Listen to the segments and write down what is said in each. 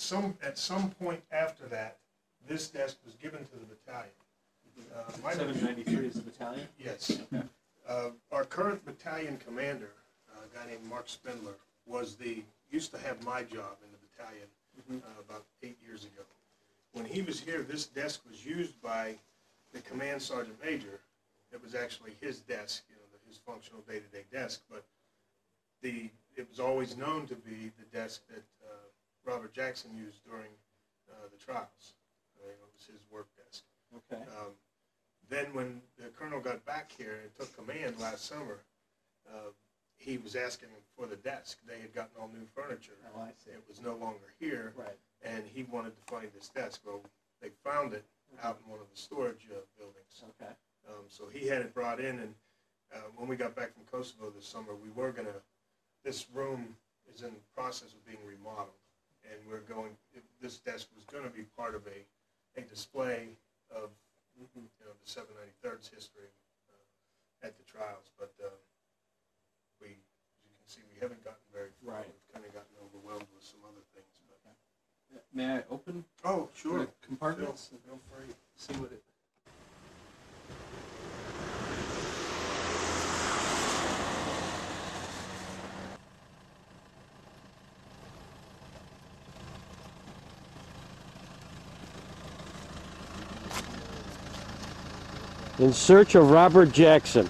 some point after that, this desk was given to the battalion. 793 is the battalion? Yes. Okay. Our current battalion commander, a guy named Mark Spindler, used to have my job in the battalion about 8 years ago. When he was here, this desk was used by the command sergeant major. It was actually his desk, his functional day-to-day desk, but it was always known to be the desk that Robert Jackson used during the trials. It was his work desk. Okay. Then when the colonel got back here and took command last summer, he was asking for the desk. They had gotten all new furniture. Oh, I see. It was no longer here, right. And he wanted to find this desk. Well, they found it out in one of the storage buildings. Okay. So he had it brought in, and when we got back from Kosovo this summer, this room is in the process of being remodeled, and this desk was going to be part of a display of the 793rd's history at the trials, but as you can see, we haven't gotten very far. Right. We've kind of gotten overwhelmed with some other things. But may I open? Oh, sure. The compartments. Feel free. See what it. In search of Robert Jackson.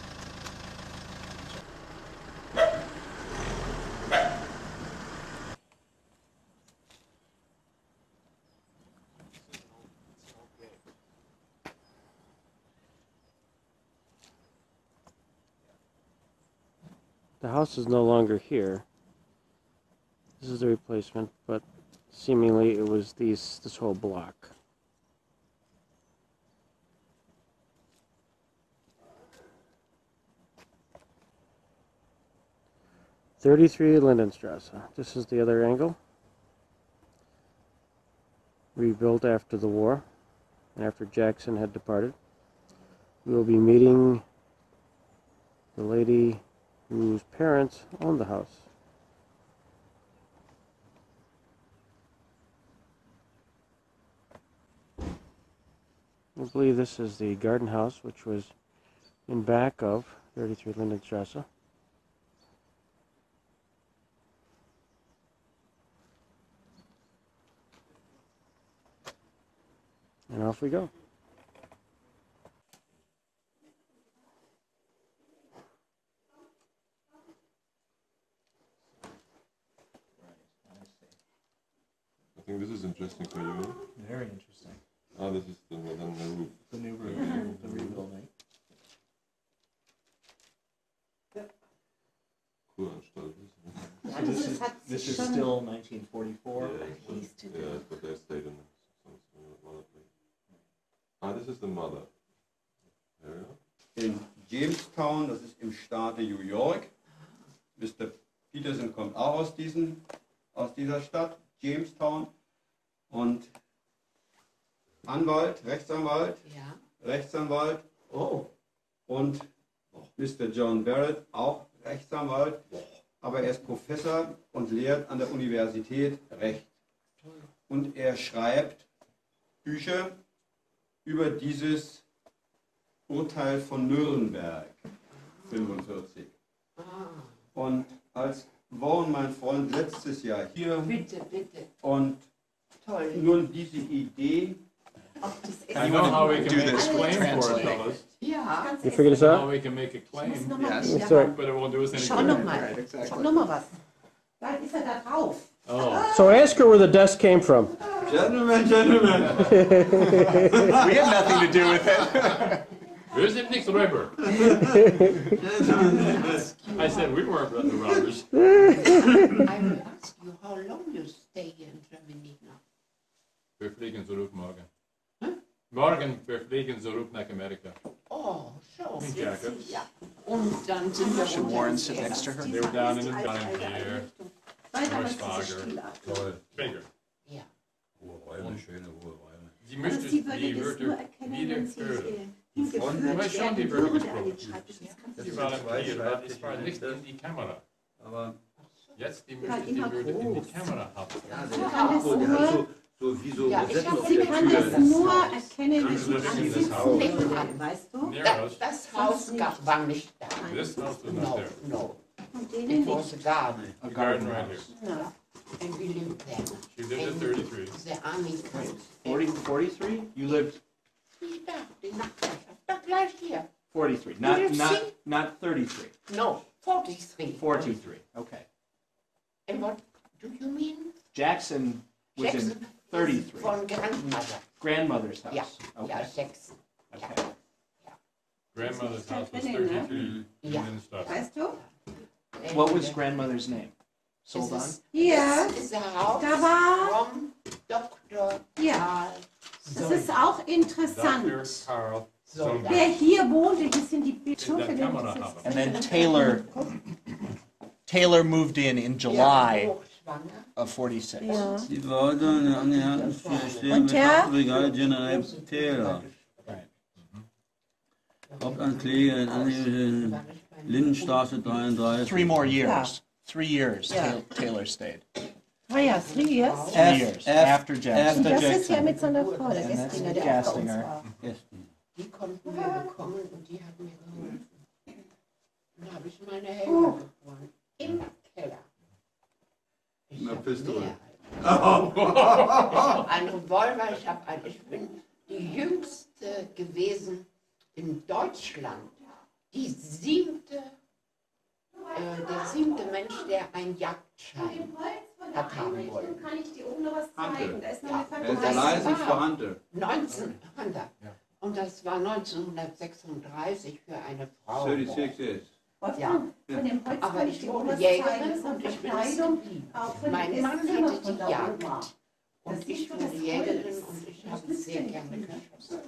The house is no longer here. This is the replacement, but seemingly it was this whole block. "33 Lindenstrasse. This is the other angle. Rebuilt after the war, and after Jackson had departed. We will be meeting the lady whose parents owned the house. I believe this is the garden house, which was in back of 33 Lindenstrasse. And off we go. I think this is interesting for you. Very interesting. Ah, this is the roof. The new roof, the rebuilding. Cool Anstalt. This is still 1944. Yeah, but they stayed in another place. Ah, this is the mother. In Jamestown, das ist im Staate New York. Mr. Peterson kommt auch aus dieser Stadt, Jamestown. Und Anwalt, Rechtsanwalt, Rechtsanwalt. Oh. Und Mr. John Barrett, auch Rechtsanwalt. Aber er ist Professor und lehrt an der Universität Recht. Und er schreibt Bücher über dieses Urteil von Nürnberg 45. Und als Warren, mein Freund, letztes Jahr hier und nun diese Idee. I know how we can make a claim for it, fellas. Ja. You figured this out? How we can make a claim, Yes. Sorry. but it won't do us any Schau good. nochmal. Right, exactly. Schau nochmal was. Da ist er da drauf. Oh. So ask her where the desk came from. Gentlemen, gentlemen. We had nothing to do with it. Where's it, Nick Ripper? I said we weren't the robbers. I will ask you how long you stay here in Germany now. Wir fliegen zurück morgen. Morgen, wir fliegen zurück nach Amerika. Oh, so. Jacket. Ja. Und dann sind wir Should Warren sit next to her? They were down in the dining here. Weiter Nice was Lager. Spiel Bigger. Ja. Urräume, schöne Urräume. Sie müsste Sie würde die das Wörter nur erkennen, wenn sie hören. hingeführt Aber schon die werden Wörter würde an den gesprochen. Schreibtisch. Das kannst du Sie nicht. waren hier, das war nicht in die Kamera. Aber Jetzt, die möchte ich würde in die Kamera haben. Ja, ich habe Sie kann das nur erkennen, wenn sie in ansieht. das Weißt du? Near us. das Haus war nicht da. This house was not No, there. no. Und It denen was a garden, A garden right here. Ja. and we lived there. She lived at 33. The army friends. 43? You lived Ich dachte, doch gleich hier. 43, You didn't see? not 33. No, 43. 43, okay. And what do you mean? Jackson was in Jackson 33. Von grandmother. Grandmother's house. Ja, Okay. ja, Jackson. Okay. Grandmother's house was drinnen, ne? 33 in Ja. Innenstadt. Weißt du? And, What was grandmother's name? Sold on? Ja, This is the house da war, from Dr. ja, Karl das ist auch Dr. interessant. Carl Soldat. Wer hier wohnte, hier sind die Bischöfe. In der Kamera haben. And then Taylor moved in July Hochschwanger. of 46. Ja. Die war dann an die Handstelle Und mit der- Brigadegeneral Taylor. Right. Hauptankläger an Lindenstraße 33. 3 more years. Yeah. 3 years Yeah. Taylor stayed. Ah ja, 3 years. 3 years after Und Jackson. das ist ja mit seiner Frau, der And that's Gästinger, der auch bei uns Gastinger. war. Die konnten wir bekommen und die hat mir geholfen. Dann habe ich meine Helfer gefunden. Im Keller. Ich Eine habe Pistole. mehr. Ich habe einen Revolver, ich bin die jüngste gewesen in Deutschland. Der siebte Mensch, der einen Jagdschein hat haben wollen. Kann ich dir oben noch was zeigen? Da ist noch eine Er ist der License for Hunter. 1900. Und das war 1936 für eine Frau. 36 years. Ja. Von dem Holz Aber kann ich dir oben wurde was zeigen. Jägerin Das ist und ich bin Kleidung, es geblieben. auch von Mein dem Mann Zimmer hatte von die da Jagd. oben. Und Das ich ist wurde das Jägerin Holz. und ich Das habe bist sehr du gerne nicht. geschossen.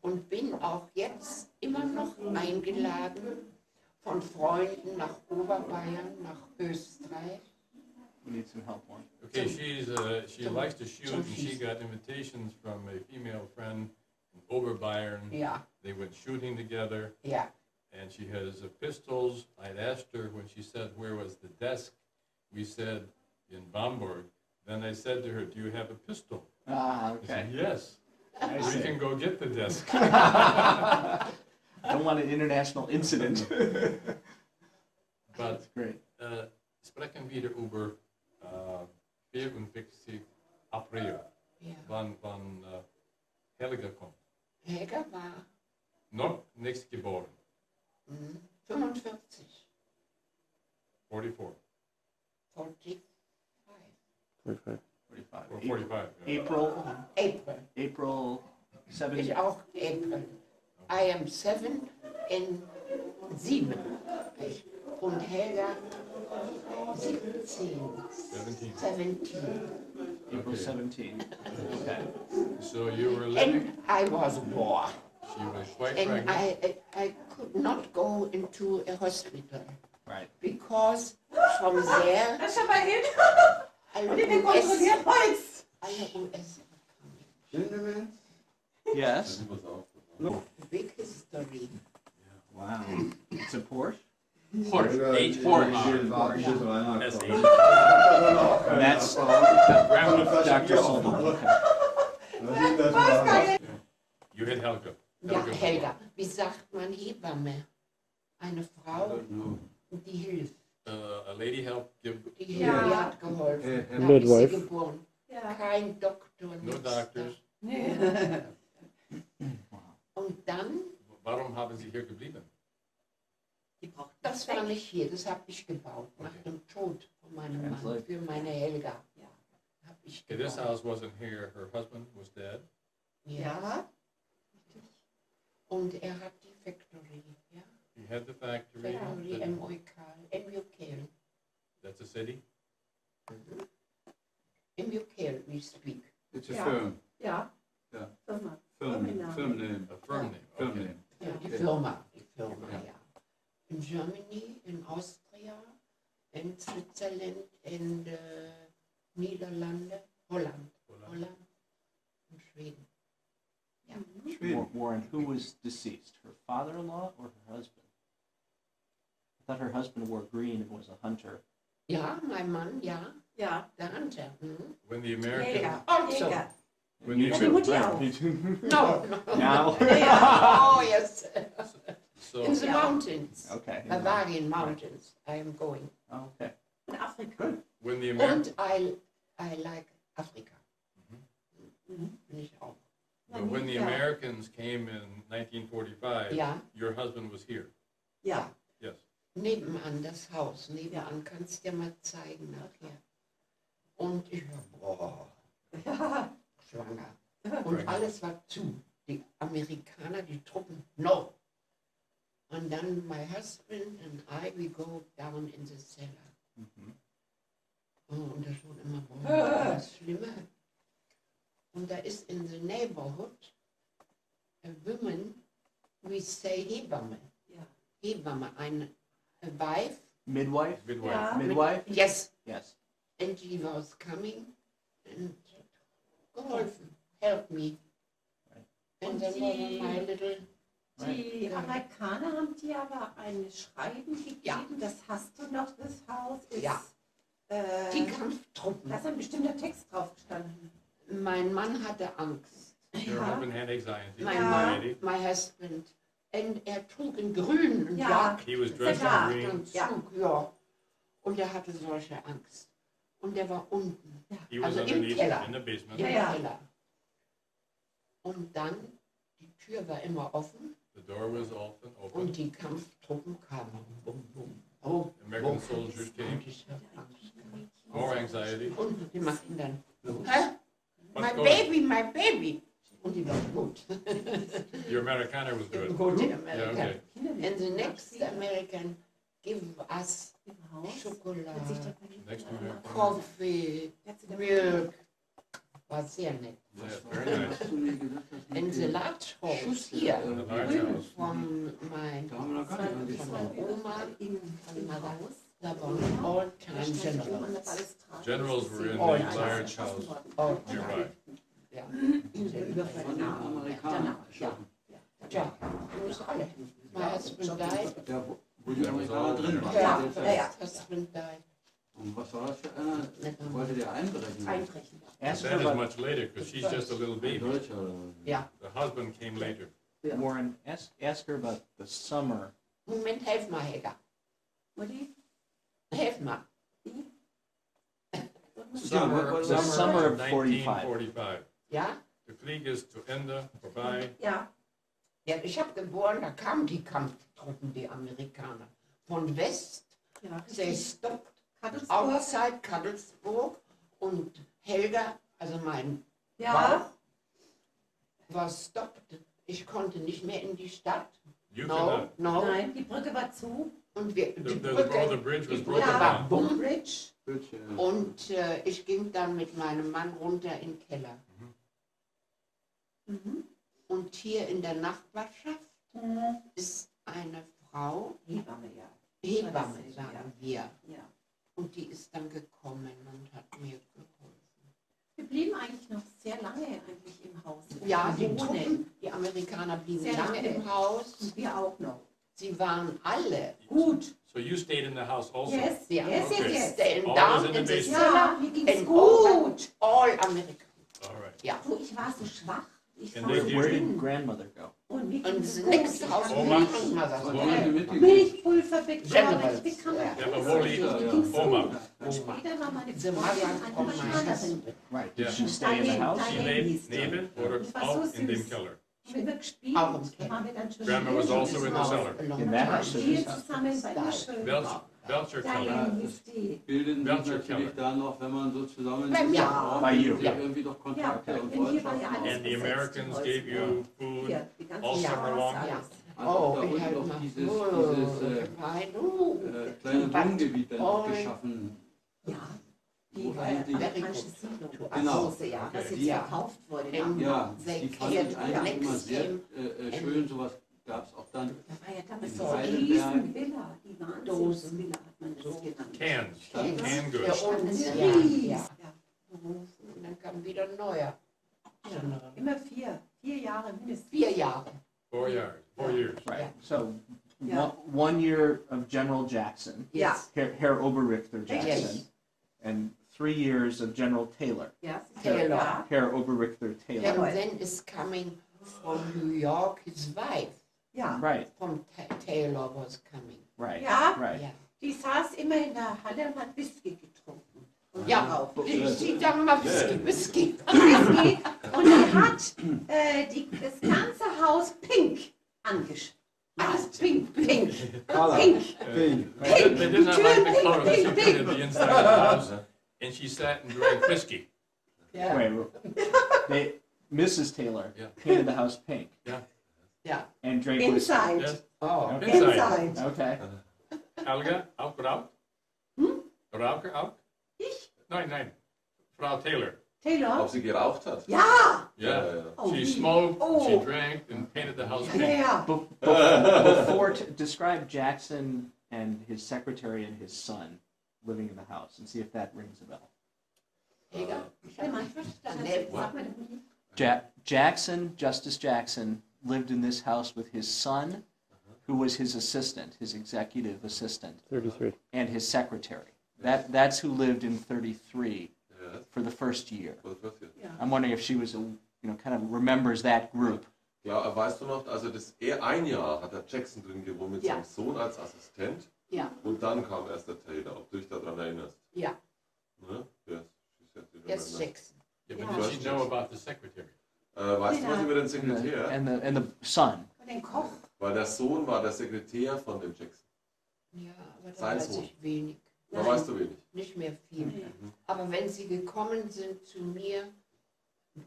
Und bin auch jetzt immer noch eingeladen von Freunden nach Oberbayern, nach Österreich. We need some help, Warren. Okay, she likes to shoot, and she got invitations from a female friend in Oberbayern. Ja, They went shooting together, ja. and she has pistols. I'd asked her when she said, where was the desk? We said, in Bamberg. Then I said to her, do you have a pistol? Ah, She said, okay. yes. I We see. can go get the desk. I don't want an international incident. But That's great. sprechen wieder über 54 April, Ja. wann Helga kommt. Helga war Noch nicht geboren, 45, 44 45, 45. 45. or 45. yeah. April 7. Ich auch April. I am 7 in 7. Und Helga 17. 17. April 17. Okay. So you were living, And I was born. she was quite And pregnant. I could not go into a hospital Right. because from there Das ist aber hin. I Und wir kontrollieren Holz. IUS Gentlemen. Yes. big history. Wow. It's a Porsche? Porsche. H Porsche. And that's Dr. Sullivan. Okay. You had Helga. Ja, Helga. Wie sagt man Hebamme? Eine Frau, die hilft. A lady helped give Die Ja. die hat geholfen. Da Midwife. ist sie geboren. Ja. Kein Doktor, no nichts. doctors. Nee. Und dann, Warum haben Sie hier geblieben? das war nicht hier, das habe ich gebaut. Nach dem Tod von meinem Mann, Translate. für meine Helga. Ja. Habe ich Okay, this gebaut. house wasn't here. Her husband was dead. Ja. Und er hat die Factory, ja. He had the factory. Factory MUK, That's a city. MUK we speak. It's a Ja. firm. Ja. Ja. Firma. Film name. A firm name. Film Okay. name. Ja, die Okay. Firma, Ja. ja. In Germany, in Austria, in Switzerland, in Niederlande, Holland und Schweden. Ja. Warren, who was deceased? Her father-in-law or her husband? I thought her husband wore green and was a hunter. Ja, mein Mann, ja. Ja. Der Hunter. Hm? When the Americans, Jäger. Also, Jäger. when the, Und die Mutti auch. no. Now. Oh, yes. so, In the Yeah. mountains. Okay. Bavarian mountains, I am going. Okay. In Afrika. when the Americans, Und I like Afrika. Mhm. Bin ich auch. but when the Ja. Americans came in 1945, Ja, your husband was here. Ja. Yes. nebenan das Haus, nebenan, kannst dir mal zeigen nachher. Und ich war, boah, schwanger. Und alles war zu. Die Amerikaner, die Truppen, no. Und dann my husband and I, we go down in the cellar. Oh, und das wurde immer ganz schlimmer. Und da ist in the neighborhood a woman, we say Hebamme. Ja. Hebamme, a wife, Midwife? Midwife. Ja. Midwife? yes, Yes. and she was coming and geholfen, help me. And Und then die- my little, Die Amerikaner haben dir aber ein Schreiben gegeben, Ja. das hast du noch, das Haus ist. Ja. die Kampftruppen. Da ist ein bestimmter Text drauf gestanden. Mein Mann hatte Angst. Your Ja. husband had anxiety. Mein Ja. Mann, my husband. Und er trug in grün und Ja. jagte He was dressed Ja. in green. und Ja. Zug, ja. Und er hatte solche Angst. Und er war unten, He was Also im underneath Keller. in the basement. im Ja. Keller. Und dann, die Tür war immer offen The door was open. und die Kampftruppen kamen. Bum, bum, bum, American bum. soldiers came. Und ich hab Angst gehabt. More anxiety. Und die machten dann, hä? What's My going baby, my baby. Und die war gut. Your Americana was good. Gut, die Yeah, Amerikaner. okay. And the next American give us Im Haus. Hat sich Schokolade, da Next American. Coffee, Hat sie da- Milk. War sehr nett. Yeah, very nice. And the large house here, In the large house. from my Da haben wir noch gar nicht von der Oma, Im von Mother, Haus. da waren all time Da stand oben an der generals. Balustrade. Generals were in Oh, the ja. large house All nearby. Ja. Der Überfall danach. Ja. Tja, uns alle. My husband died. Ja, wo die Amerikaner drin waren. Ja, ja. husband died. Und was war das für einer? Wollte der einbrechen? Einbrechen. Ask her That is about, much later because she's just a little Ein baby. Deutscher oder? Ja. The husband came later. Warren, ask her about the summer. Moment, helf mal, Helga. Mutti? Helf mal. Summer, The summer of 45. 1945. Ja? Der Krieg ist zu Ende, vorbei. Ja. Ja, ich habe geboren, da kamen die Kampftruppen, die Amerikaner. Von West, Ja. they stopped Kadelsburg. outside Kadelsburg und Helga, also mein Ja. Bauch, war stopped. Ich konnte nicht mehr in die Stadt. You No, cannot. no. Nein, die Brücke war zu. Und wir, die The Brücke, bridge die was Brücke broken war down. bumm. Bridge. Bitte. Und ich ging dann mit meinem Mann runter in den Keller. Mhm. Und hier in der Nachbarschaft Mhm. ist eine Frau, Hebamme, ja. Hebamme, Ja. sagen wir. Ja. Und die ist dann gekommen und hat mir geholfen. Wir blieben eigentlich noch sehr lange eigentlich im Haus. Ja, die Wohnen. Truppen, die Amerikaner blieben Sehr lange lange. im Haus. Und wir auch noch. Sie waren alle Gut. So you stayed in the house also? Yes, Ja, yes, okay. yes, yes. staying Always down in the in the basement. Ja, cellar mir ging's and gut. all American. All right. Ja. Du, ich war so schwach. Ich And war they so give Where dünn. did grandmother go? Und mir Und ging's das gut. nächste Ich Haus hab Oma. Milchpulver bekommen. Generals, Ich bekam ja. Ja, aber wo liegt Mir ging's gut. Oma? Und später war meine The Freundin mother eine of my Amerikanerin. husband. Right. Did Yeah. she stay in the house? Sie Nein, lebt neben oder Ich war so auch in dem süß. Keller? Haben wir gespielt. Auch im Keller. Haben wir dann schon Grandma was also in the cellar. In that house? Spielen zusammen, weil wir schön Belcher Keller. Diane hieß die. Bilden sich Welcher natürlich Keller? dann noch, wenn man so zusammen Bei ist, mir. auch Bei you. irgendwie doch Kontakte Ja, und denn hier war ja Freundschaften. alles And the besetzt, Americans die gave you Häuser. food Hier, die ganze all Straße, summer long? Ja. alles. Also Oh, da ich unten halt noch mal. dieses Nein, kleine But Wohngebiet dann all- geschaffen. Ja, die Wo eigentlich- amerikanische Siedlung. Genau. Große, ja, das Okay. jetzt Ja. verkauft wurde. In- Ja, They die fand cared ich eigentlich immer next sehr time. schön. Sowas gab es auch dann. Da war ja damals In so eine Heidelberg. Riesenvilla, die Dosen. Wahnsinnsvilla hat man das So. genannt. Cans. Cans. Canned Für goods. uns, Eine ja. Ries. Ja. Ja. Und dann kam wieder ein neuer. Immer vier Jahre mindestens. 4 Jahre. 4 years. 4 years. Right. So Yeah. one year of General Jackson, Yes. Herr Oberrichter Jackson, Yes. and 3 years of General Taylor, Yes. Taylor. Ja. Herr Oberrichter Taylor. And then is coming from New York, his wife Ja. Right, from Taylor was coming. right, Ja. right. Yeah. Die saß immer in der Halle und hat Whisky getrunken. Und Ja, geraucht. sie sagen mal Whisky. Whisky. Und die hat das ganze Haus pink angeschrieben. Alles pink, pink, pink. They did not like the color that she painted the inside of the house, and she sat and drank whiskey. Yeah. Wait, Mrs. Taylor Yeah. painted the house pink Yeah. and drank whiskey. Inside. Yes. Oh. Okay. Inside. Okay. Helga, auch Frau? Raucher auch? Ich? Nein. Frau Taylor. Taylor? Ob sie geraucht hat? Ja. Yeah. Oh, She wie? smoked, Oh. she drank, and painted the house Ja, pink. ja. Before, describe Jackson and his secretary and his son living in the house and see if that rings a bell. Egal. Ich habe nicht verstanden. Sag mal, das Jackson, Justice Jackson, lived in this house with his son, who was his assistant, his executive assistant, 33. and his secretary. That's who lived in 33 Ja, for the first year. was wird hier? I'm wondering if she was, kind of remembers that group. Klar, weißt du noch, also ein Jahr hat der Jackson drin gewohnt mit Ja. seinem Sohn als Assistent Ja. und dann kam erst der Taylor, ob du dich daran erinnerst. Ja. Ne? Yes, she said you Yes, remember. Jackson. Yeah, but did she know about the secretary? Weißt du was über den And Sekretär? the son. den Koch. Weil der Sohn war der Sekretär von dem Jackson. Ja, aber da Sein weiß Sohn. ich wenig. Da Nein. weißt du wenig. Nicht mehr viel. Aber wenn sie gekommen sind zu mir,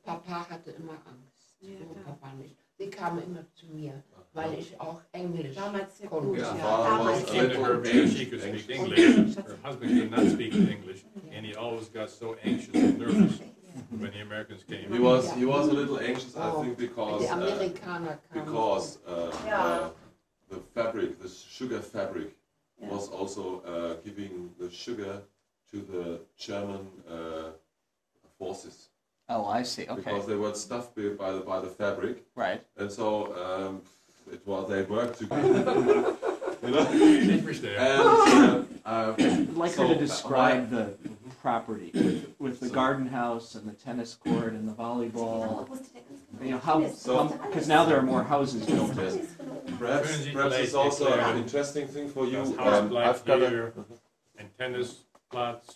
Papa hatte immer Angst. Ja, Oh, klar. Papa nicht. Sie kamen immer zu mir, weil ich auch Englisch Damals sehr konnte. gut. Ja. Damals Ja. sehr According to her gut. baby, she could speak English. Her husband could not speak English, and he always got so anxious and nervous when the Americans came. He was a little anxious, I Oh, think, because Die Amerikaner kamen. Ja. the fabric, the sugar fabric, Ja. was also giving the sugar to the German forces Oh, I see. Okay. because they were stuffed by the fabric, Right. and so they worked together. You know? Ich verstehe. And I'd like her So, to describe the property with the garden house and the tennis court and the volleyball. You know, how, because now there are more houses built in. perhaps it's also an interesting thing for you. Das Haus bleibt I've got hier, ein Tennisplatz,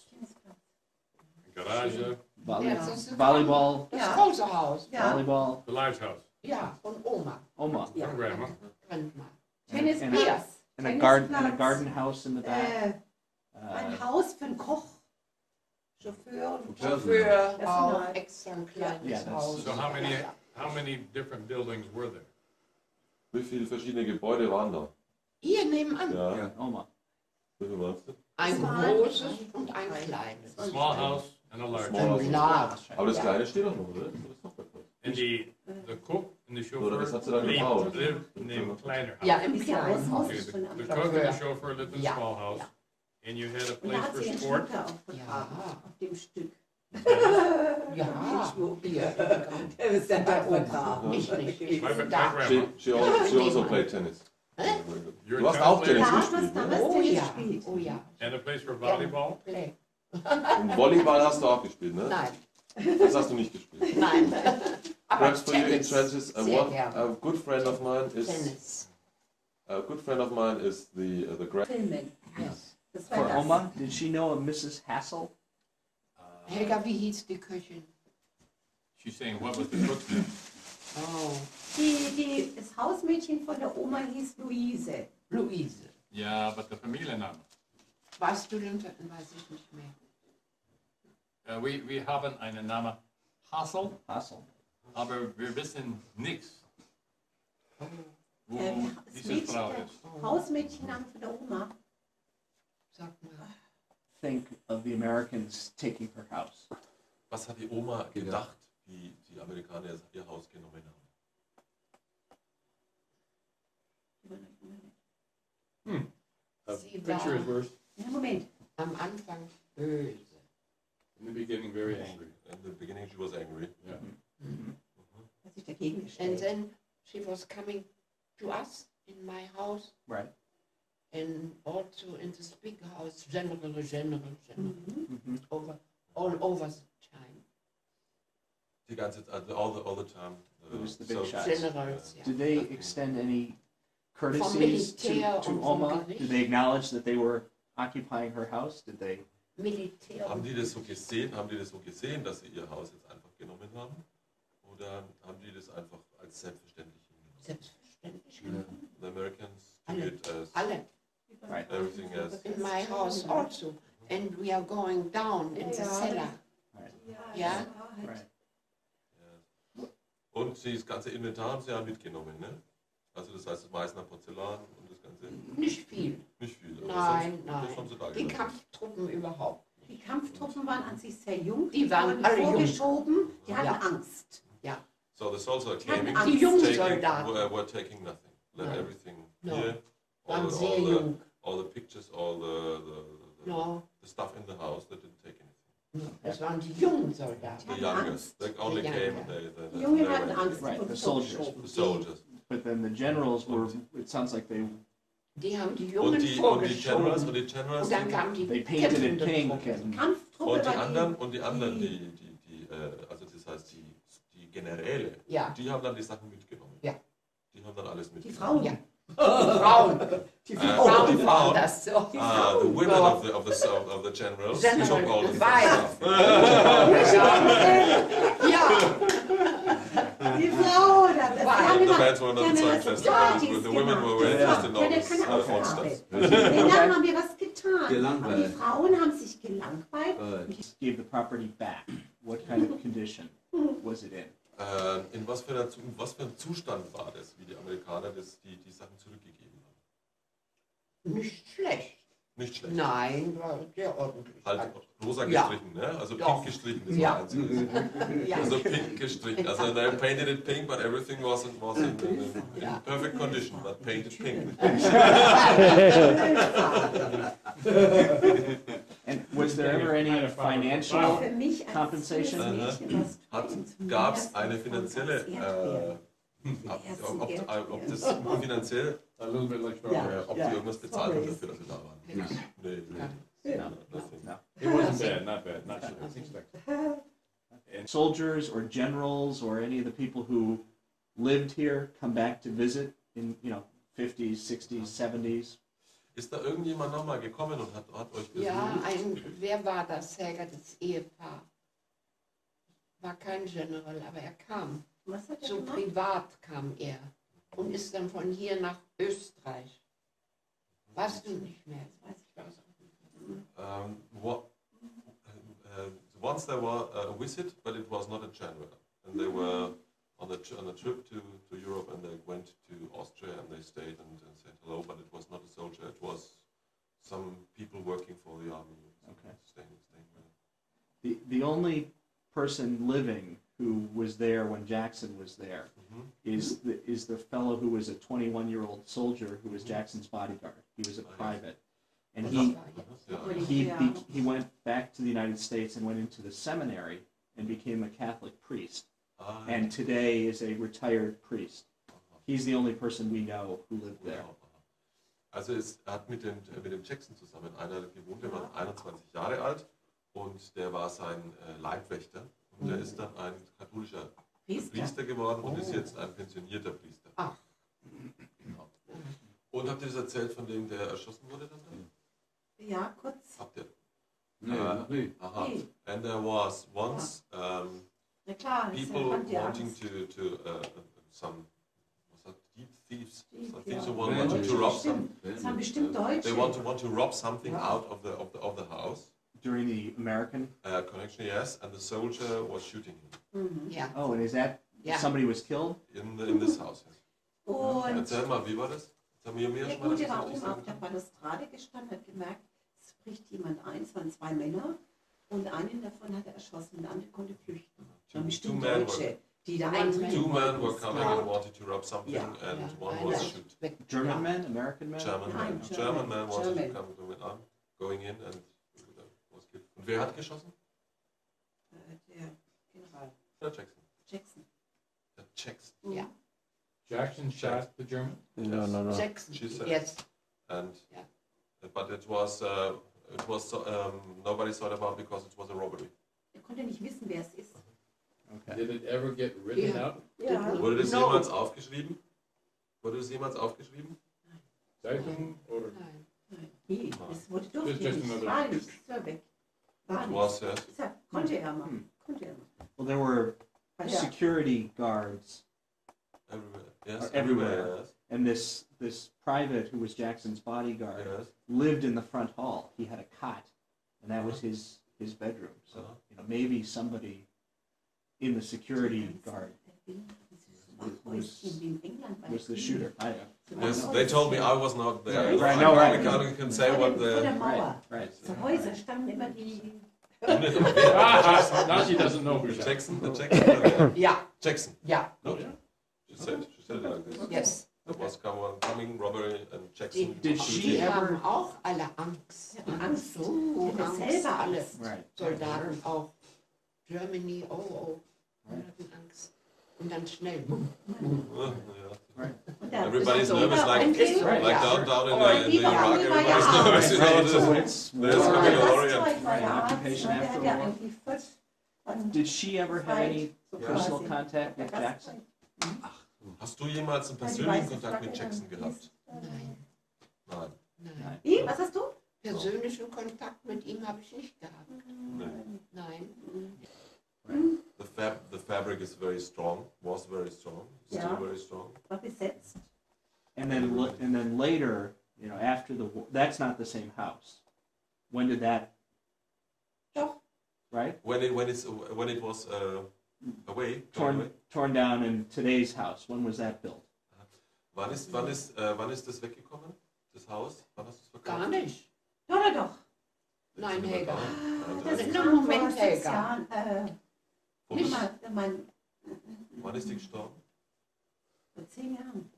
eine Garage, Ja, das ist Volleyball, das Ja. große Haus. Ja. volleyball, the large house, Ja, von Oma. Oma, from grandma. Kennt man. Tennisplatz. and a Tennisplatz. garden house in the back. Ein Haus für einen Koch. Chauffeur. Für Das auch sind extra ein kleines Ja, das- Haus. So how many different buildings were there? Wie viele verschiedene Gebäude waren da? Hier nebenan. Ja. Oma. Wie viel meinst du? Ein großes und ein kleines. A small house and a large Small house. Ein large. Aber das Ja. Kleine steht doch noch, oder? Das ist noch verkauft. And the cook and the Oder das chauffeur hat sie dann gebaut. lived in dem kleiner house. Ja, im Ist ja kleinen Haus. Haus. Okay, Von the Anfang cook and the chauffeur lived in a Ja, small house, ja. and you had a Und da place hat for sie den sport. Schmucker aufgetragen. Ja. Auf dem Stück. Ja, hier. Der ist ja da vergraben. Ich nicht. Ich My bin grandma. da. She also played tennis. You're Du a hast auch tennis Tennis player? Ja, gespielt, was ne? damals Oh Tennis ja, gespielt. oh ja. And a place for volleyball? Play. Und Volleyball hast du auch gespielt, ne? Nein, Das hast du nicht gespielt. nein. Aber Perhaps for you in Tennis, transit, sehr gerne. a good friend of mine is Tennis. the great. Filmen. Yes. Das war For das. Oma, did she know a Mrs. Hassel? Helga, wie hieß die Köchin? She's saying, what was the cook's name? Oh, Das Hausmädchen von der Oma hieß Luise. Luise. Ja, but the Familienname. Weißt du den? Weiß ich nicht mehr. Wir haben einen Namen Hassel, Hassel. aber wir wissen nichts, wo Das diese Mädchen, Frau der ist. Hausmädchenname von der Oma. Sag mal. Think of the Americans taking her house. Was hat die Oma gedacht, wie die Amerikaner ihr Haus genommen haben? Sie Picture is war worse. Ja, Moment. am Anfang böse. In the beginning, very angry. In the beginning she was angry. Yeah. Hat sich dagegen And gestellt. then she was coming to us in in my house. Right. And also in this big house, general, Mm-hmm. all over the time. Die ganze Zeit, all the time. It was the big so- shots. Generals, yeah. Did they extend any courtesies Militär to und vom Oma? Gericht. Did they acknowledge that they were occupying her house? Did they? Militär. Haben die das so gesehen, dass sie ihr Haus jetzt einfach genommen haben? Oder haben die das einfach als selbstverständlich hingenommen? Selbstverständlich. The Americans took Alle. it as Alle. Right. everything else. In my house also. And we are going down in the cellar. Right. Ja. Right. Und das ganze Inventar haben sie ja mitgenommen, ne? Also das heißt, das Meißner Porzellan und das ganze... Nicht viel. Nicht viel. aber Nein, sonst- das haben sie da nein. Die gelassen. Kampftruppen überhaupt. Die Kampftruppen waren an sich sehr jung. Die waren wurden alle jung. vorgeschoben. Die hatten Ja. Angst. So the soldiers are Die hatten claiming Angst. Die jungen taking, Soldaten were taking nothing. Let No. everything No. here, waren sehr all jung. the pictures, all No, the stuff in the house, they didn't take anything. das waren die jungen Soldaten. The hatten youngest, they only The came younger. and they Die Jungen they hatten went. Angst. Right, und the soldiers. vorgeschoben. The soldiers. But then the generals were. It sounds like they Die haben die Jungen Und die vorgeschoben. Generals, Und dann kamen die they painted it kämpfende pink Truppe. and Kampftruppe und die war anderen, also das heißt die Generäle, Ja, die haben dann die Sachen mitgenommen. Ja. Die haben dann alles die mitgenommen. Frauen. Ja. Die Frauen. Die die Frauen Frauen. waren das so. The women Ja. of the generals General, took all the Weib. stuff. Ja, Die Frauen. Das Weil- haben The immer- men were die not haben so immer interested. Partys The women were very gemacht. interested in Ja, all der this kann auch old Farbe. stuff. Die Männer haben wir was getan. Gelangweilt. Aber die Frauen haben sich gelangweilt. gave the property back. What kind of condition was it in? In was für einem Zustand war das, wie die Amerikaner die Sachen zurückgegeben haben? nicht schlecht. Nicht schlecht. Nein, war sehr ordentlich. Halt rosa Ja. gestrichen, ne? Also Doch. pink gestrichen, das Ja. war einziges. Ja. Also pink gestrichen. Also they painted it pink, but everything was in Ja. perfect condition, but painted pink. And was there ever any financial Für mich als compensation? junges Mädchen was tun. Gab es Zum eine ersten finanzielle, Mal Erdbeeren. ob das finanziell, A little bit like ob die irgendwas bezahlt haben dafür, dass sie da waren? Ja. Nee. No. Nothing. No. It wasn't bad, not bad, not what I was expecting. And soldiers or generals or any of the people who lived here come back to visit in 50s, 60s, 70s? Ist da irgendjemand nochmal gekommen und hat euch besucht? Ja, wer war das, Helga, das Ehepaar? War kein General, aber er kam. Was hat er So gemacht? privat kam er und ist dann von hier nach Österreich. Weißt du nicht mehr? Das weiß ich auch nicht. Once there were a visit, but it was not a general, and they were on a trip to Europe, and they went to Austria, and they stayed and said hello, but it was not a soldier, it was some people working for the army. Okay. Staying there. The only person living who was there when Jackson was there is the fellow who was a 21-year-old soldier who was Jackson's bodyguard. He was a private, and he went back to the United States and went into the seminary and became a Catholic priest, and today is a retired priest. He's the only person we know who lived there. Also er hat mit dem Jackson zusammen einer gewohnt, der war 21 Jahre alt und der war sein Leibwächter und der ist dann ein katholischer Priester geworden und ist jetzt ein pensionierter Priester. Ach. Genau. Und habt ihr das erzählt von dem, der erschossen wurde dann? Ja, kurz. Habt ihr? Nee. Aha. Nee. And there was once Na klar, das people fand die wanting Angst. to some what's that, deep thieves, some thieves Ja. who wanted to rob some. Das haben bestimmt Deutsche. They want to rob something out of the house. During the American? Connection, yes, and the soldier was shooting him Ja. Oh, and is that somebody was killed? in this house. Yes. Und Erzähl mal, wie war das? Jetzt haben wir mir der schon mal Gute war das oben richtig auf der Balustrade gestanden, hat gemerkt, es bricht jemand ein, es waren zwei Männer und einen davon hat er erschossen und der andere konnte flüchten. Das waren bestimmt Deutsche, die da Two eintreten men were wollten. coming and wanted to rob something, Ja. and one einer was ist shoot. weg. German men? American men? German Nein, man. German man wanted German. to come going in and was killed. Und wer hat geschossen? Der General Der Jackson. Jackson. Der Jackson. Ja. Jackson shot the German? No, no, no. Jackson, She said. yes. And Yeah. but it was nobody thought about because it was a robbery. konnte nicht wissen, wer es ist. Okay. Did it ever get written Yeah. out? Ja. Wurde das No. jemals aufgeschrieben? Wurde das jemals aufgeschrieben? Zeitung oder? Nein. Nee, das wurde durfte Just nicht. another- War nicht. Das war weg. War It nicht. was, yes. Deshalb konnte er mal. Konnte er mal. Well, there were Weil er, security guards, Everywhere. Yes. Everywhere. Yes. and this private who was Jackson's bodyguard Yes. lived in the front hall. He had a cot, and that was his bedroom. So maybe somebody in the security guard Häuschen wie in England. was the shooter. I don't know. Yes. They told me I was not there. Right, no, right. I can say what Vor der the. Mauer. Right. Zu Häusern standen immer die. Now she doesn't know who's that. Jackson. The Jackson. Ja, Jackson. ja, No. She said it like this. yes. There was coming robbery and Jackson. Did she Die ever? haben auch alle Angst. Angst. So Die hatten Angst, selber alle Angst. Right. Soldaten auch. Germany, oh. Die Right. hatten Angst. Und dann schnell. Yeah. Right. Und da- Everybody's So, nervous, like Right. like Yeah. down in Oh, the die Iraq. war ja Everybody's arm. nervous. You know, So this- it's there's war. coming Das a Orient. Zeug war Right, ja occupation Arzt, after der the war. irgendwie frisch von Did she ever have any so personal quasi. contact with Der Jackson? Hast du jemals einen Ja, die persönlichen weiße Kontakt mit Flagge Jackson dann. gehabt? Nein, Nein. nein. Wie? Was hast du? Persönlichen Kontakt mit ihm habe ich nicht gehabt. Nein. The fabric is very strong. Was very strong. Still Yeah. very strong. War besetzt. And then later, after the war, that's not the same house. When did that? Doch. Right? When it was away. Torn away. Torn down in today's house. When was that built? Wann ist das weggekommen? Das Haus? Wann hast du es verkauft? Gar nicht. Doch. Nein, Helga. Das ist kam im Moment vor 6 Helga. Jahren. Nicht. Mein, Wann ist die gestorben? vor 10 Jahren.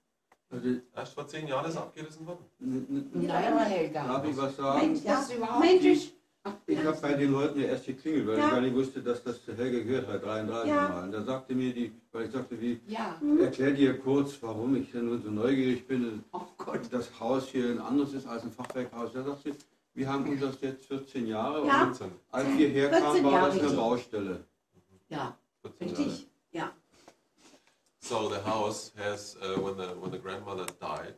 Erst vor 10 Jahren ist abgerissen worden. Nein, Helga. Darf ich was sagen? Mensch, ja, Das ist überhaupt Mensch, nicht. Ich habe bei den Leuten ja erst geklingelt, weil Ja. ich gar nicht wusste, dass das zu Helge gehört bei 33 Ja. Mal. Und da sagte mir weil ich sagte, Ja, erklär dir kurz, warum ich denn so neugierig bin, oh Gott. das Haus hier ein anderes ist als ein Fachwerkhaus. Da sagte sie, wir haben uns das jetzt 14 Jahre Ja. und als wir herkamen, 14 war Jahre das eine richtig. Baustelle. Ja, 14 Jahre. richtig. Ja. So the house has, when the grandmother died,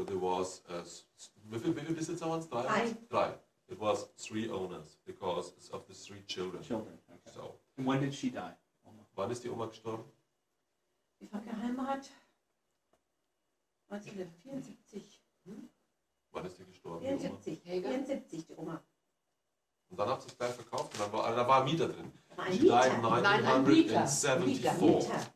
there was, wie viele Besitzer waren es? Drei. Drei. It was 3 owners because of the 3 children. Children. Okay. So, And when did she die? wann ist die Oma gestorben? Ich war geheiratet 1974. Wann ist die gestorben, die Oma? 74. Helga? 74, die Oma. Und dann habt ihr es gleich verkauft und da war ein Mieter drin. War ein She died in Mieter. Nein, ein Mieter. 1974. Mieter.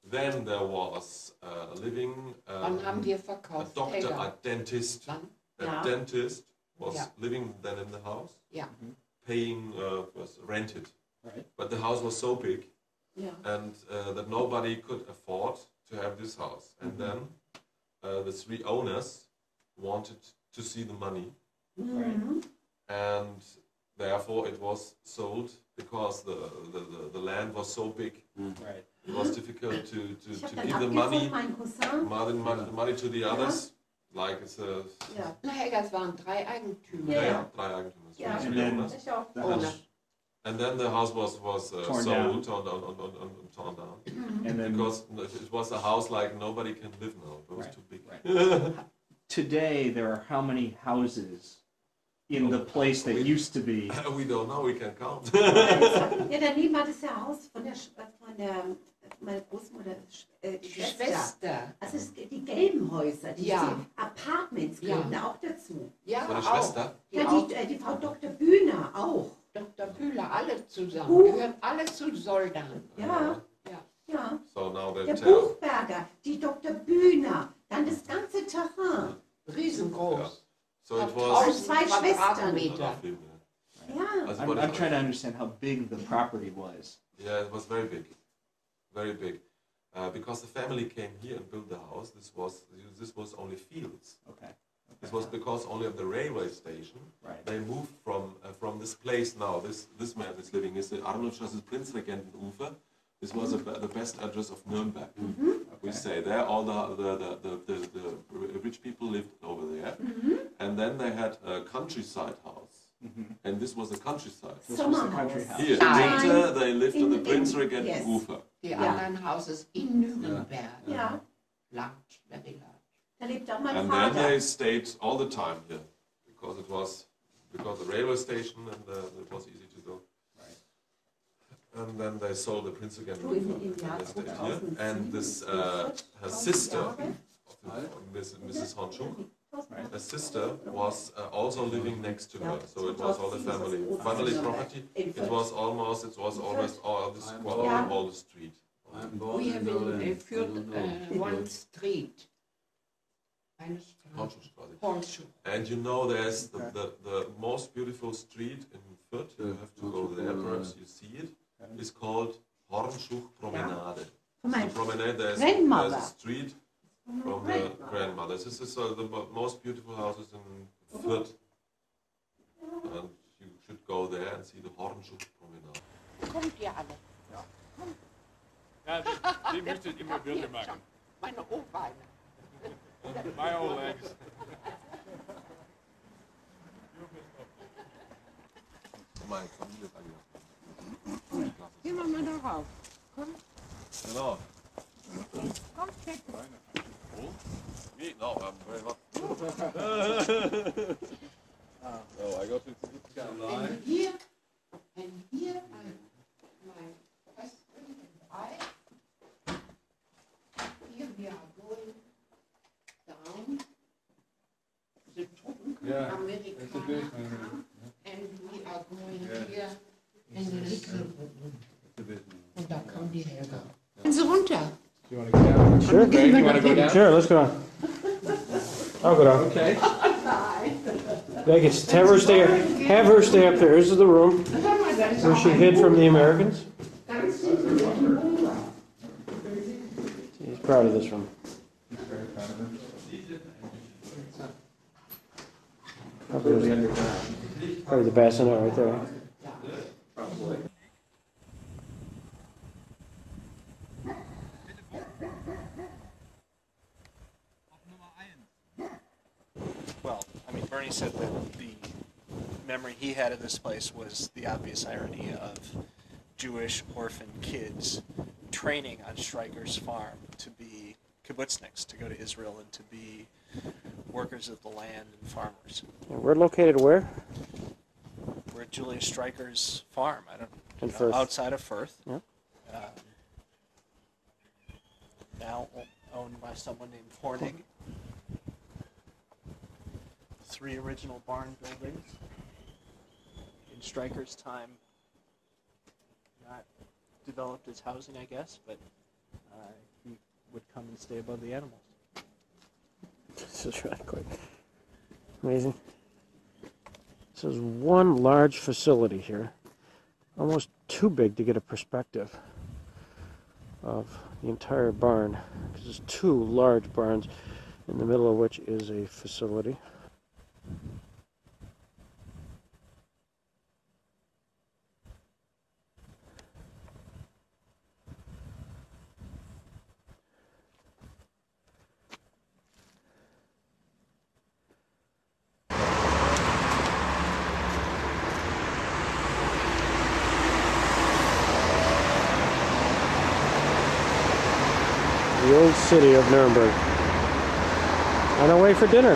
Then there was living Wann haben wir a verkauft? doctor, Helga. a dentist. Wann? A Ja. dentist was Ja. living then in the house, Ja. paying, was rented. Right. But the house was so big Ja. and that nobody could afford to have this house. And then the 3 owners wanted to see the money, Mhm. and therefore it was sold because the land was so big. Right. It was difficult to Ich habe give dann the abgefunden, money, mein Cousin. money to the others. Like it's a Ja. Na, Helga, es waren 3 Eigentümer. Ja. 3 Eigentümer. Ja. 3 And then- owners. Ich auch. The Oh, house, And then the house was Torn sold, down. torn down. and then Because it was a house like nobody can live now. It was Right, too big. right. Today there are how many houses in the place that used to be? We don't know. We can count. Ja, daneben war das ja Haus von meiner Großmutter, Die Schwester. Schwester. Also die gelben Häuser, die Ja. Apartments Ja. gehörten auch dazu. Ja, Meine auch. Schwester. Die Ja, auch. die Frau Dr. Bühner auch. Dr. Bühler, alle zusammen. Buch. Gehören alle zu Soldan. Ja, Ja. ja. So now they Der tell. Buchberger, die Dr. Bühner, dann das ganze Terrain. Riesengroß. So it Auch was. 2 Schwestern. Quadratmeter. Ja. Also I'm trying to understand how big the property was. Yeah, it was very big, very big. Because the family came here and built the house. This was only fields. Okay. This was because only of the railway station. Right. They moved from this place now. This man is living is the Arnoldstraße Prinzregentenufer. This was the best address of Nuremberg. We say there all the rich people lived over there, and then they had a countryside house, and this was the countryside. This was the country house. Here in winter they lived on the Prinzregenten-Ufer. Die anderen houses in Nuremberg. Ja. Large, very large. Da lebt auch mein And then Vater. they stayed all the time here because it was the railway station and it was easy to go. And then they sold the Prinzregenten and they stayed here. And this her sister, Mrs. Honschuch, her sister was also living next to her. So it was all the family property. It was always all this all the street. We have in Fürth one street. Eine Straße. Hornschuh. And you know there's the most beautiful street in Fürth, you have to go there, perhaps you see it, is called Hornschuch Promenade. My The promenade, there's grandmother. a street from the grandmother. This is the most beautiful houses in Fürth. And you should go there and see the Hornschuch Promenade. Kommt ihr alle? Ja, die möchte ich immer Bilder machen. Meine Ohrbeine. My old legs. Meine Familie ist eingeladen. Gehen wir mal darauf. Komm, Genau. komm, check. Me? No, I'm very hot. No, I go to And here, my husband and I, here we are going down the Yeah, American that's a good farm, and we are going here in the little room. Und da kommen die Helga. Gehen Sie runter. Do you want to go down? Sure. Greg, you want to go down? Sure, let's go down. I'll go down. Okay. Greg, have her stay up there. This is the room where she hid from the Americans. He's proud of this room. Very proud of him. Probably the bassinet right there. Probably. Well, I mean, Bernie said that the memory he had of this place was the obvious irony of Jewish orphan kids training on Stryker's farm to be kibbutzniks, to go to Israel and to be workers of the land and farmers. And we're located where? We're at Julius Stryker's farm. I don't In know, Firth. outside of Firth. Yeah. Now owned by someone named Hornig. 3 original barn buildings. In Stryker's time, not developed as housing, I guess, but he would come and stay above the animals. This is really quite amazing. This is one large facility here, almost too big to get a perspective of the entire barn, because there's 2 large barns, in the middle of which is a facility. The old city of Nuremberg. On our way for dinner.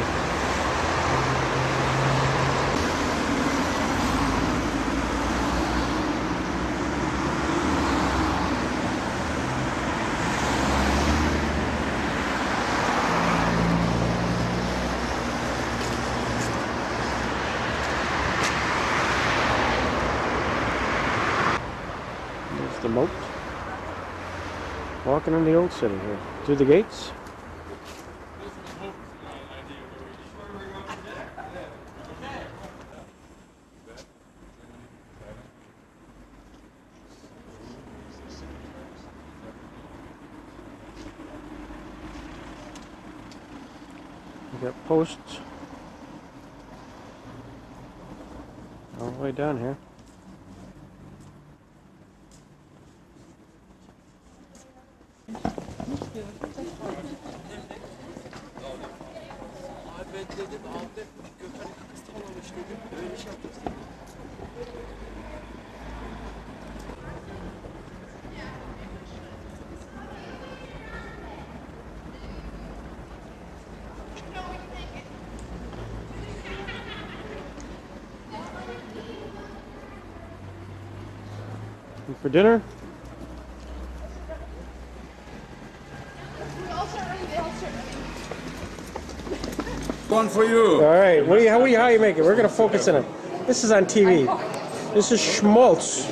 There's the moat. Walking in the old city here. Through the gates. We got posts all the way down here. And for dinner? One for you. All right. How are you making? We're gonna focus on it. This is on TV. This is Schmaltz.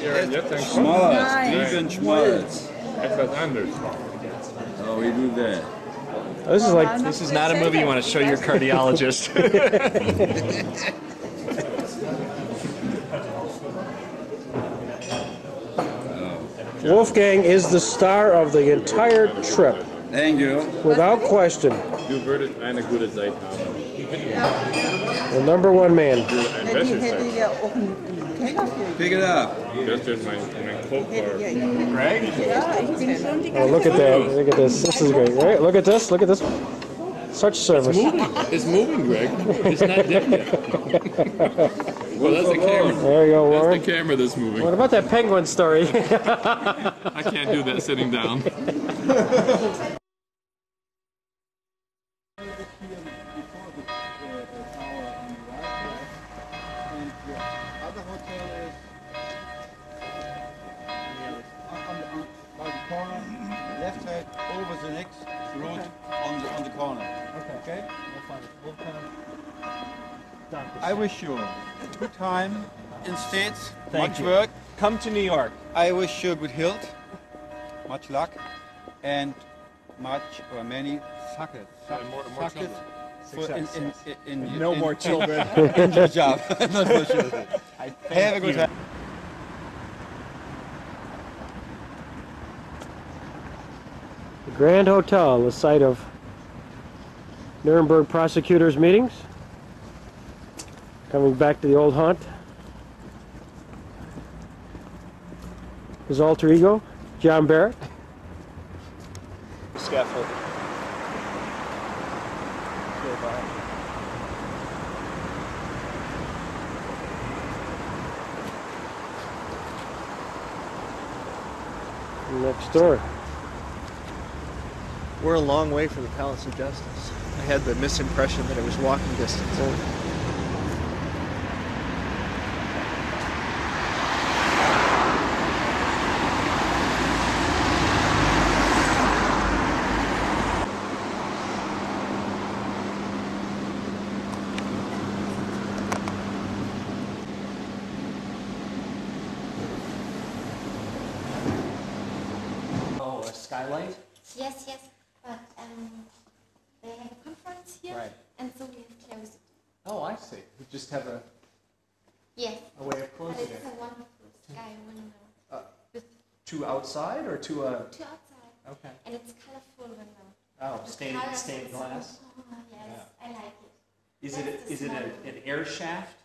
Schmaltz. Lieben Schmaltz. Etwas anders. Oh, we do that. This is not a movie you want to show your cardiologist. Wolfgang is the star of the entire trip, Thank you. without question. Du würdest eine gute Zeit haben. The number one man. Ein besseres Zeit. Pick it up. Das ist mein Coke-Bar. Greg? Oh, look at that. Look at this. This is great, right? Look at this. Look at this. Such service. It's moving, Greg. It's not dead yet. Well, that's the camera. There you go, Warren. That's the camera that's moving. What about that penguin story? I can't do that sitting down. Left side over the next road on the corner. Okay? I wish you a good time in States, much work. Come to New York. I wish you good health, much luck, and much or many success. More Success children. No more children. in your job. Not for children. Have a good time. The Grand Hotel, the site of Nuremberg prosecutors' meetings. Coming back to the old haunt. His alter ego, John Barrett. Scaffold. Next door. We're a long way from the Palace of Justice. I had the misimpression that it was walking distance. Oh, a skylight? Yes, yes, but they have a conference here, Right. and so we have closed it. Oh, I see. We just have a Yes, way of but closing it's it. a wonderful sky window. With To outside or to a... two outside, Okay. and it's colorful window. Oh, The stained colors stained is- glass. Oh, yes, I like it. Is That's it the is it small an air shaft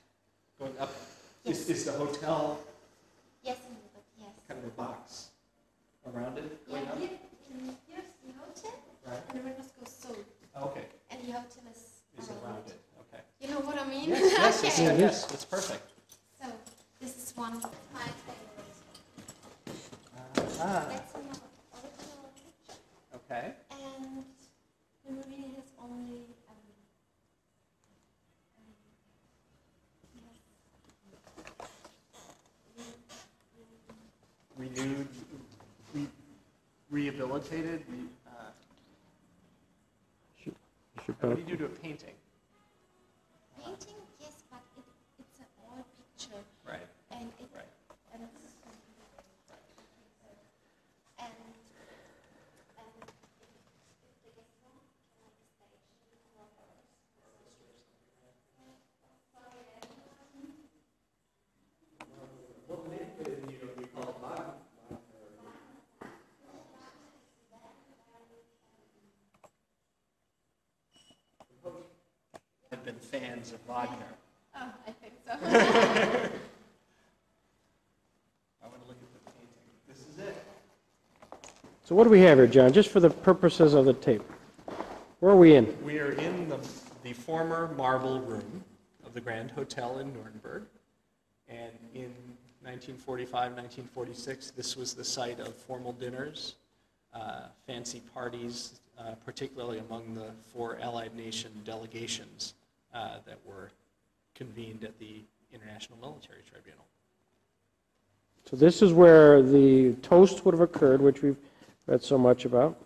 going up? Yes. Is the hotel Yes, a little bit, yes. kind of a box around it Yeah, going up? here's the hotel, Right. and the windows go so, Okay. and the hotel is Is around it. Okay. You know what I mean? Yes, yes, yes, Okay. yes. It's perfect. So, this is one of my favorites. Ah. That's another original picture. Okay. And the movie has only Renewed, rehabilitated. What do you do to a painting? painting, yes, but it's an old picture, Right. and it Right. and it's, and Have been fans of Wagner. oh, I think so. I want to look at the painting. This is it. It's So what do we have here, John, just for the purposes of the tape? Where are we in? We are in the former marble room of the Grand Hotel in Nuremberg. And in 1945, 1946, this was the site of formal dinners, fancy parties, particularly among the 4 Allied nation delegations that were convened at the International Military Tribunal. So this is where the toast would have occurred, which we've read so much about.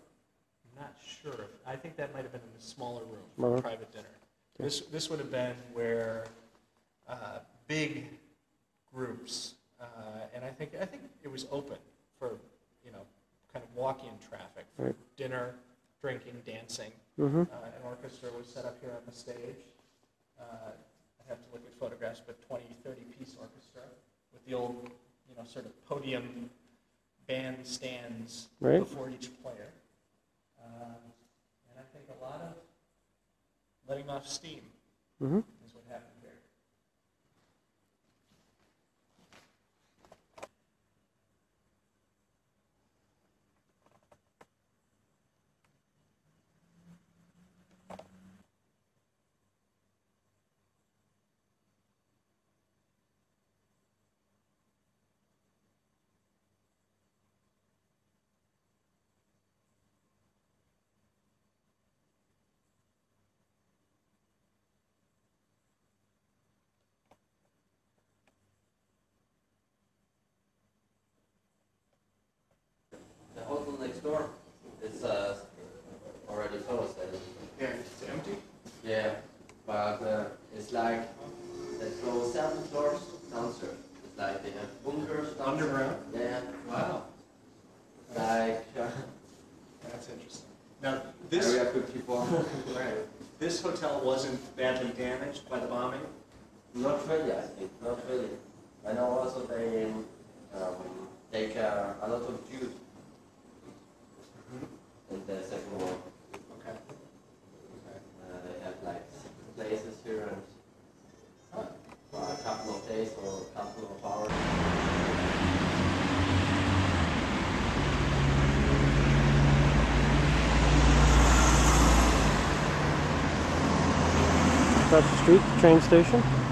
I'm not sure. I think that might have been in a smaller room for Smaller. a private dinner. This would have been where big groups, and I think it was open for, kind of walk-in traffic for Right. dinner, drinking, dancing. Mm-hmm. An orchestra was set up here on the stage. I'd have to look at photographs, but 20, 30-piece orchestra with the old, sort of podium band stands Right. before each player. And I think a lot of letting off steam Mm-hmm. is what happened here. The hotel next door is already closed. Yeah, it's empty. Yeah, but it's like they close 7 floors downstairs. It's like they have bunkers downstairs. Underground? Yeah. Wow. Like That's interesting. Now, this, Area 54. right, this hotel wasn't badly damaged by the bombing? Not really, I think. Not really. I know also they take a lot of Jews in the Second War. Okay. They have like 6 places here and for a couple of days or a couple of hours. Across the street, the train station.